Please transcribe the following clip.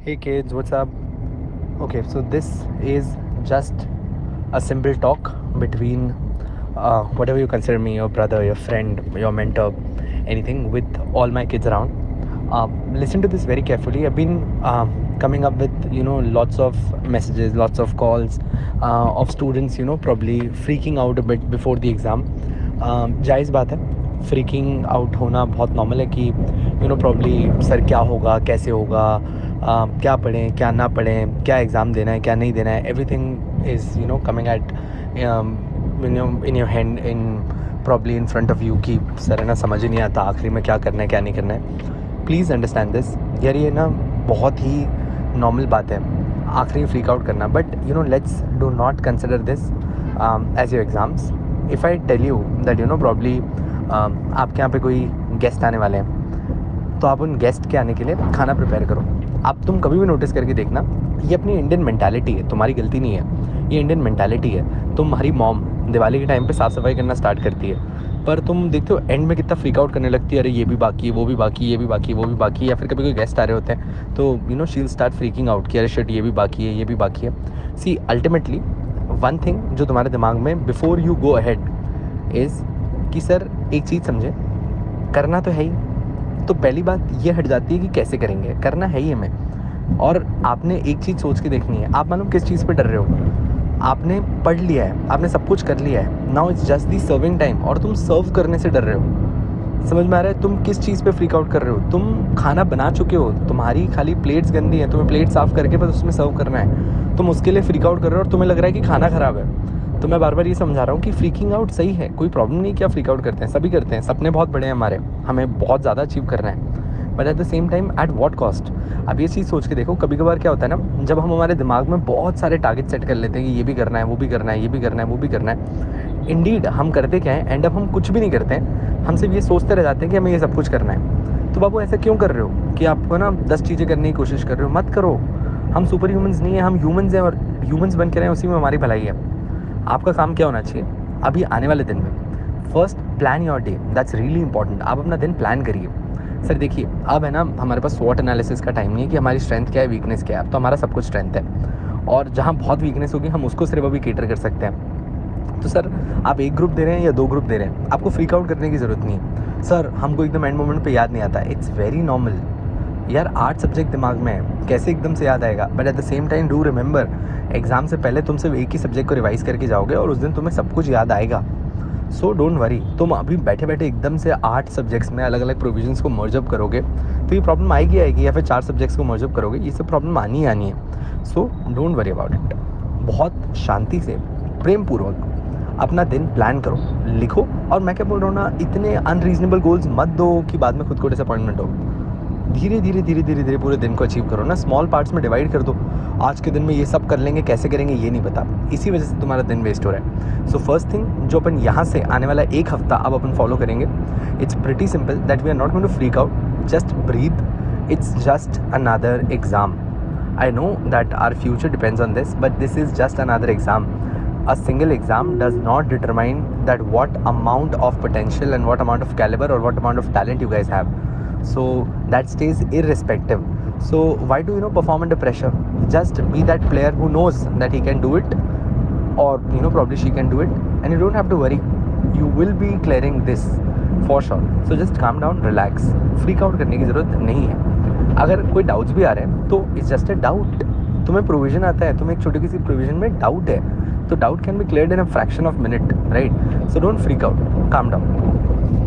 Hey kids, what's up? Okay, so this is just a simple talk between whatever you consider me, your brother, your friend, your mentor, anything, with all my kids around. Listen to this very carefully. I've been coming up with lots of messages, lots of calls of students, probably freaking out a bit before the exam. जायज़ बात है, freaking out होना बहुत normal है कि probably sir क्या होगा, कैसे होगा, क्या पढ़ें, क्या ना पढ़ें, क्या एग्ज़ाम देना है, क्या नहीं देना है. Everything is coming at in your hand, in probably in front of you कि सर है ना, समझ ही नहीं आता आखिरी में क्या करना है, क्या नहीं करना है. प्लीज़ अंडरस्टैंड दिस यार, ये ना बहुत ही नॉर्मल बात है आखिरी में फ्रीक आउट करना. But let's do not consider this as your exams. If I tell you that probably आपके यहाँ पे कोई गेस्ट आने वाले हैं, तो आप उन गेस्ट के आने के लिए खाना प्रिपेयर करो. आप तुम कभी भी नोटिस करके देखना, ये अपनी इंडियन मेंटालिटी है, तुम्हारी गलती नहीं है, ये इंडियन मेंटालिटी है. तुम्हारी मॉम दिवाली के टाइम पे साफ़ सफाई करना स्टार्ट करती है, पर तुम देखते हो एंड में कितना फ्रीक आउट करने लगती है, अरे ये भी बाकी है, वो भी बाकी, ये भी बाकी, वो भी बाकी. या फिर कभी कोई गेस्ट आ रहे होते हैं तो she will start freaking out कि अरे शिट, ये भी बाकी है, ये भी बाकी है. सी अल्टीमेटली वन थिंग जो तुम्हारे दिमाग में before you go ahead is कि सर एक चीज़ समझे, करना तो है ही. तो पहली बात ये हट जाती है कि कैसे करेंगे, करना है ही हमें. और आपने एक चीज़ सोच के देखनी है, आप मालूम किस चीज़ पे डर रहे हो. आपने पढ़ लिया है, आपने सब कुछ कर लिया है, now it's just the serving time, और तुम सर्व करने से डर रहे हो. समझ में आ रहा है तुम किस चीज़ पे फ्रीक आउट कर रहे हो. तुम खाना बना चुके हो, तुम्हारी खाली प्लेट्स गंदी हैं, तुम्हें प्लेट साफ़ करके बस उसमें सर्व करना है. तुम उसके लिए फ्रीक आउट कर रहे हो और तुम्हें लग रहा है कि खाना ख़राब है. तो मैं बार बार ये समझा रहा हूँ कि फ्रीकिंग आउट सही है, कोई प्रॉब्लम नहीं. क्या फ्रीक आउट करते हैं, सभी करते हैं, सपने बहुत बड़े हैं हमारे, हमें बहुत ज़्यादा अचीव करना है. But at the same time at what cost. अब ये चीज़ सोच के देखो, कभी कभार क्या होता है ना, जब हम हमारे दिमाग में बहुत सारे टारगेट सेट कर लेते हैं कि ये भी करना है, वो भी करना है, ये भी करना है, वो भी करना है. इंडीड हम करते क्या है, एंड अब हम कुछ भी नहीं करते हैं, हम सिर्फ ये सोचते रह जाते हैं कि हमें ये सब कुछ करना है. तो बाबू ऐसा क्यों कर रहे हो कि आपको ना 10 चीज़ें करने की कोशिश कर रहे हो. मत करो. हम सुपर ह्यूमन्स नहीं है, हम ह्यूमन्स हैं, और ह्यूमन्स बन के रहें, उसी में हमारी भलाई है. आपका काम क्या होना चाहिए अभी आने वाले दिन में, first plan your day. That's really important. आप अपना दिन प्लान करिए. सर देखिए, अब है ना हमारे पास स्वॉट एनालिसिस का टाइम नहीं है कि हमारी स्ट्रेंथ क्या है, वीकनेस क्या है. अब तो हमारा सब कुछ स्ट्रेंथ है, और जहाँ बहुत वीकनेस होगी हम उसको सिर्फ अभी केटर कर सकते हैं. तो सर आप एक ग्रुप दे रहे हैं या 2 ग्रुप दे रहे हैं, आपको फ्रीक आउट करने की ज़रूरत नहीं है. सर हमको एकदम एंड मोमेंट पे याद नहीं आता, इट्स वेरी नॉर्मल यार. 8 सब्जेक्ट दिमाग में है, कैसे एकदम से याद आएगा. But at the same time do remember, exam से पहले तुम सिर्फ एक ही सब्जेक्ट को रिवाइज़ करके जाओगे और उस दिन तुम्हें सब कुछ याद आएगा. So don't worry. तुम अभी बैठे बैठे एकदम से 8 सब्जेक्ट्स में अलग अलग प्रोविजंस को मर्जअप करोगे तो ये प्रॉब्लम आएगी, या फिर 4 सब्जेक्ट्स को मर्जअप करोगे, ये सब प्रॉब्लम आनी ही आनी है. So don't worry about it. बहुत शांति से, प्रेम पूर्वक अपना दिन प्लान करो, लिखो. और मैं क्या बोल रहा हूँ ना, इतने अनरीजनेबल गोल्स मत दो कि बाद में खुद को डिसअपॉइंटमेंट हो. धीरे धीरे धीरे धीरे धीरे पूरे दिन को अचीव करो ना. स्मॉल पार्ट्स में डिवाइड कर दो. आज के दिन में ये सब कर लेंगे, कैसे करेंगे ये नहीं पता, इसी वजह से तुम्हारा दिन वेस्ट हो रहा है. सो फर्स्ट थिंग जो अपन यहाँ से आने वाला एक हफ्ता अब अपन फॉलो करेंगे, it's pretty simple that we are not going to freak out. Just breathe. It's just another exam. I know that our future depends on this, but this is just another exam. A single exam does not determine that what amount of potential and what amount of caliber or what amount of talent you guys have. So that stays irrespective. So why do perform under pressure? Just be that player who knows that he can do it, or probably she can do it, and you don't have to worry. You will be clearing this for sure. So just calm down, relax. Freak out करने की ज़रूरत नहीं है. अगर कोई doubts भी आ रहे हैं तो इट्स जस्ट अ डाउट. तुम्हें प्रोविजन आता है, तुम्हें एक छोटी सी प्रोविजन में डाउट है, तो doubt can be cleared in a fraction of minute, right. So don't freak out, calm down.